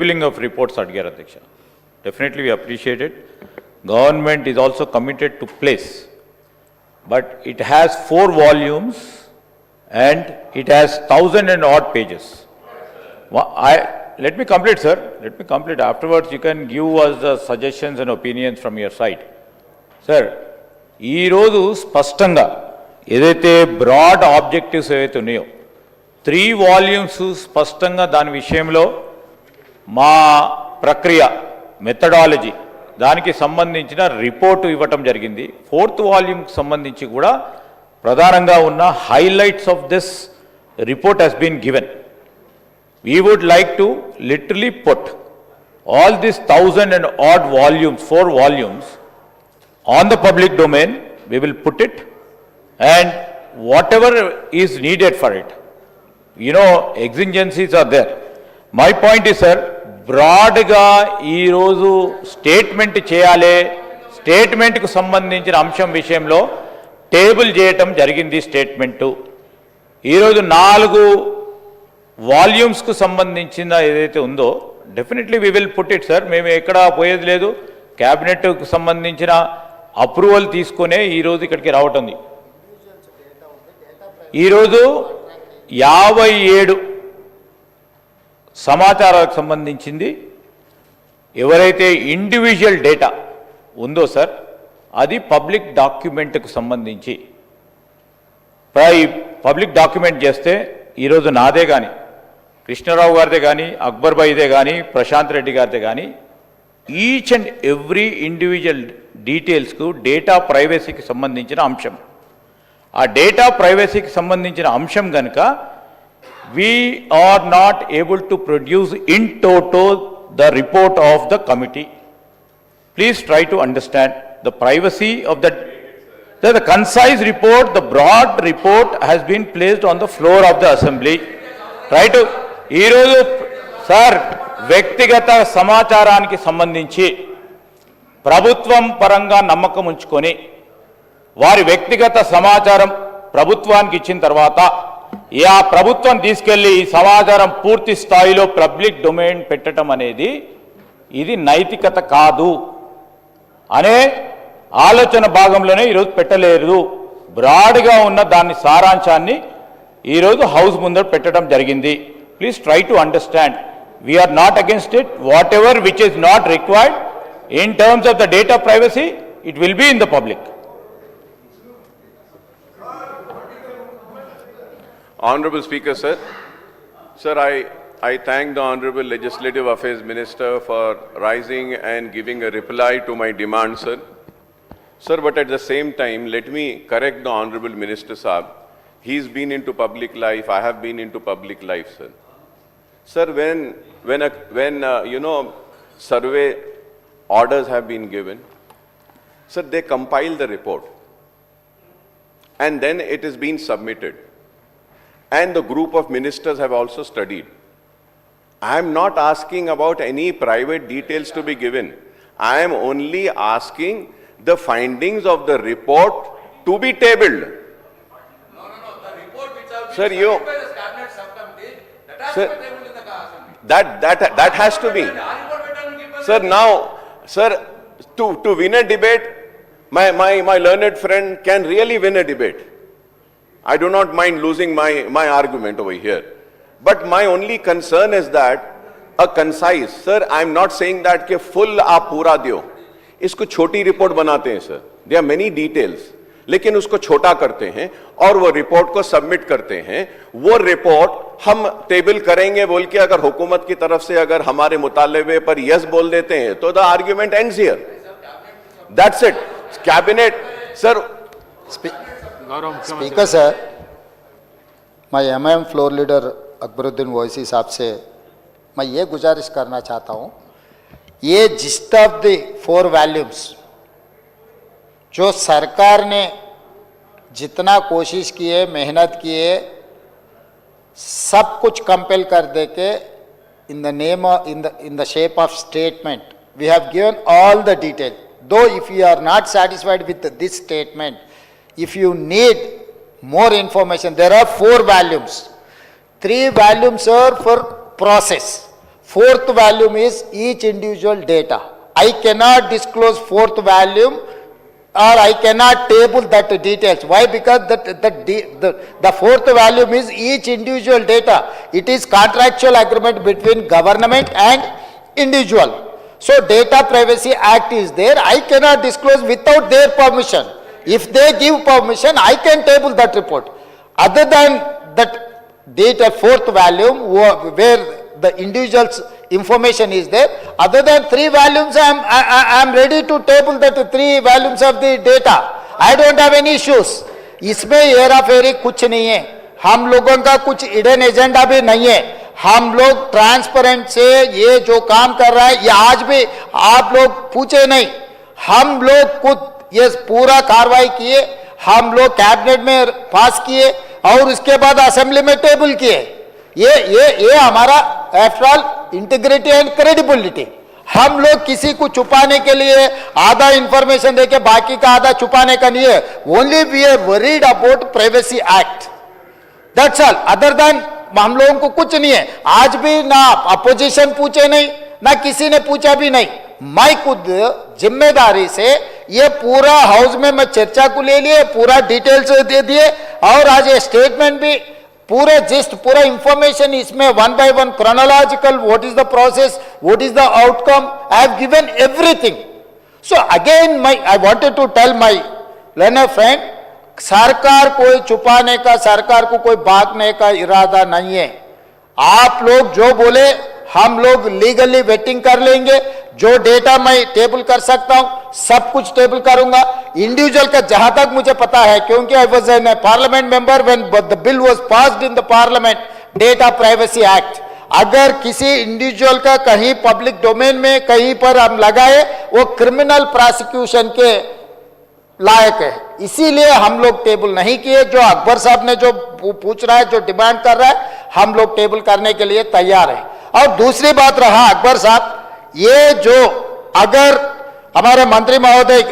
filling of reports adgar Adhyaksha. Definitely we appreciate it. Government is also committed to place, but it has 4 volumes and it has 1,000 and odd pages. Let me complete, sir. Let me complete. Afterwards, you can give us the suggestions and opinions from your side. Sir, ఈ రోజు స్పష్టంగా ఏదైతే broad objectives ఏవైతే ఉన్నాయో 3 volumes స్పష్టంగా దాని విషయంలో మా ప్రక్రియ మెథడాలజీ దానికి సంబంధించిన రిపోర్టు ఇవ్వటం జరిగింది. 4th వాల్యూమ్కి సంబంధించి కూడా ప్రధానంగా ఉన్న highlights of this report has been given. We would like to literally put all these 1,000 and odd volumes, 4 volumes, on the public domain. We will put it, and whatever is needed for it, you know, exigencies are there. My point is, sir, broadగా ఈ రోజు statement చేయాలి, స్టేట్మెంట్కు సంబంధించిన అంశం విషయంలో table చేయటం జరిగింది. Statement ఈరోజు 4 వాల్యూమ్స్కు సంబంధించిన ఏదైతే ఉందో definitely we will put it, sir. మేము ఎక్కడ పోయేది లేదు. క్యాబినెట్కు సంబంధించిన అప్రూవల్ తీసుకునే ఈరోజు ఇక్కడికి రావటం. ఈరోజు 57 సమాచారాలకు సంబంధించింది ఎవరైతే ఇండివిజువల్ డేటా ఉందో సార్, అది పబ్లిక్ డాక్యుమెంట్కు సంబంధించి పబ్లిక్ డాక్యుమెంట్ చేస్తే ఈరోజు నాదే కానీ, కృష్ణరావు గారిదే కానీ, అక్బర్ భాయ్దే కానీ, ప్రశాంత్ రెడ్డి గారిదే కానీ, ఈచ్ అండ్ ఎవ్రీ ఇండివిజువల్ డీటెయిల్స్కు డేటా ప్రైవసీకి సంబంధించిన అంశం. ఆ డేటా ప్రైవసీకి సంబంధించిన అంశం కనుక we are not able to produce in toto the report of the committee. Please try to understand the privacy of the concise report, the broad report has been placed on the floor of the assembly. Try to ఈరోజు sir వ్యక్తిగత సమాచారానికి సంబంధించి ప్రభుత్వం పరంగా నమ్మకం ఉంచుకొని వారి వ్యక్తిగత సమాచారం ప్రభుత్వానికి ఇచ్చిన తర్వాత ఆ ప్రభుత్వం తీసుకెళ్లి ఈ సమాచారం పూర్తి స్థాయిలో పబ్లిక్ డొమైన్ పెట్టడం అనేది ఇది నైతికత కాదు అనే ఆలోచన భాగంలోనే ఈరోజు పెట్టలేదు. బ్రాడ్గా ఉన్న దాని సారాంశాన్ని ఈరోజు హౌస్ ముందర పెట్టడం జరిగింది. Please try to understand, we are not against it. Whatever which is not required in terms of the data privacy, it will be in the public. Honorable Speaker, sir. Sir, I thank the Honorable Legislative Affairs Minister for rising and giving a reply to my demand, sir. Sir, but at the same time, let me correct the Honorable Minister, Saab. He's been into public life, I have been into public life, sir. Sir, when you know, survey orders have been given, sir, they compile the report and then it is being submitted. And the group of ministers have also studied. I am not asking about any private details to be given. I am only asking the findings of the report to be tabled. No. The report which have been Sir, submitted by the cabinet subcommittee, that has Sir, to be tabled in the assembly. that has to be. Sir, now, sir, to win a debate, my learned friend can really win a debate. I do not mind losing my argument over here. But my only concern is that a concise, sir, I am not saying that कि full आप पूरा दियो. इसको छोटी report बनाते हैं, sir. There are many details. लेकिन उसको छोटा करते हैं और वो रिपोर्ट को सबमिट करते हैं. वो रिपोर्ट हम टेबल करेंगे बोल के अगर हुकूमत की तरफ से अगर हमारे मुतालबे पर यस बोल देते हैं तो the argument ends here. That's it. Cabinet, sir. Speaker sir, मैं MIM floor leader Akbaruddin Owaisi साहब से मैं ये गुजारिश करना चाहता हूँ, ये जिस्ट ऑफ द 4 वॉल्यूम्स जो सरकार ने जितना कोशिश किए, मेहनत किए, सब कुछ कंपेल कर दे के in the name in the shape of statement we have given all the detail. Though if you are not satisfied with this statement, if you need more information, there are 4 volumes. 3 volumes are for process, fourth volume is each individual data. I cannot disclose fourth volume or I cannot table that details. Why? Because the fourth volume is each individual data. It is contractual agreement between government and individual. So Data Privacy Act is there. I cannot disclose without their permission. If they give permission, I can table that report. Other than that data fourth volume where the individual's information is there, other than 3 volumes, I am ready to table that 3 volumes of the data. I don't have any issues. इसमें हेरा फेरी कुछ नहीं है, हम लोगों का कुछ hidden agenda भी नहीं है. हम लोग ट्रांसपेरेंट से ये जो काम कर रहा है, ये आज भी आप लोग पूछे नहीं, हम लोग खुद ये पूरा कार्रवाई किए, हम लोग कैबिनेट में पास किए और उसके बाद असेंबली में टेबल किए. ये हमारा after all integrity and credibility. हम लोग किसी को छुपाने के लिए आधा इंफॉर्मेशन देके बाकी का आधा छुपाने का नहीं है. Only we are worried about privacy act, that's all. Other than हम लोगों को कुछ नहीं है. आज भी ना अपोजिशन पूछे नहीं, ना किसी ने पूछा भी नहीं. मैं खुद जिम्मेदारी से ये पूरा हाउस में मैं चर्चा को ले लिए, पूरा डिटेल्स दे दिए और आज ये स्टेटमेंट भी पूरे जिस्ट पूरा इंफॉर्मेशन इसमें 1 by 1 chronological, what is the process, what is the outcome, I have given everything. So again I wanted to tell my learned friend, सरकार कोई छुपाने का, सरकार को कोई भागने का इरादा नहीं है. आप लोग जो बोले हम लोग लीगली वेटिंग कर लेंगे. जो डेटा मैं टेबल कर सकता हूं सब कुछ टेबल करूंगा. इंडिविजुअल का जहां तक मुझे पता है, क्योंकि I was an parliament member when the bill was passed in the parliament, data privacy act. अगर किसी इंडिविजुअल का कहीं पब्लिक डोमेन में कहीं पर हम लगाए, वो क्रिमिनल प्रोसिक्यूशन के लायक है. इसीलिए हम लोग टेबल नहीं किए. जो अकबर साहब ने जो पूछ रहा है, जो डिमांड कर रहा है, हम लोग टेबल करने के लिए तैयार है. और दूसरी बात रहा अकबर साहब, ये जो अगर हमारे मंत्री महोदय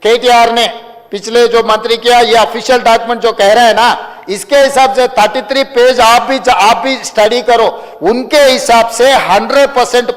केटीआर ने पिछले जो मंत्री किया, ये ऑफिशियल डॉक्यूमेंट जो कह रहे हैं ना, इसके हिसाब से 33 पेज आप भी स्टडी करो. उनके हिसाब से 100%